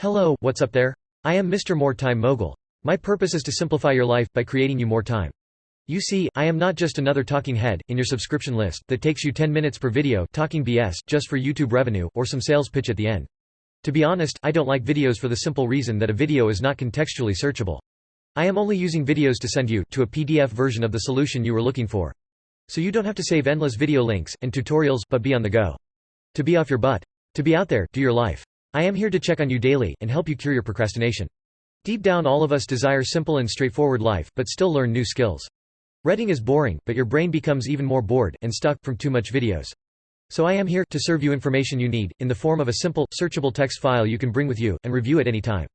Hello, what's up there? I am Mr. More Time Mogul. My purpose is to simplify your life by creating you more time. You see, I am not just another talking head in your subscription list that takes you 10 minutes per video talking BS just for YouTube revenue or some sales pitch at the end. To be honest, I don't like videos for the simple reason that a video is not contextually searchable. I am only using videos to send you to a PDF version of the solution you were looking for. So you don't have to save endless video links and tutorials but be on the go. To be off your butt. To be out there, do your life. I am here to check on you daily and help you cure your procrastination. Deep down all of us desire simple and straightforward life but still learn new skills. Reading is boring, but your brain becomes even more bored and stuck from too much videos. So I am here to serve you information you need in the form of a simple, searchable text file you can bring with you and review at any time.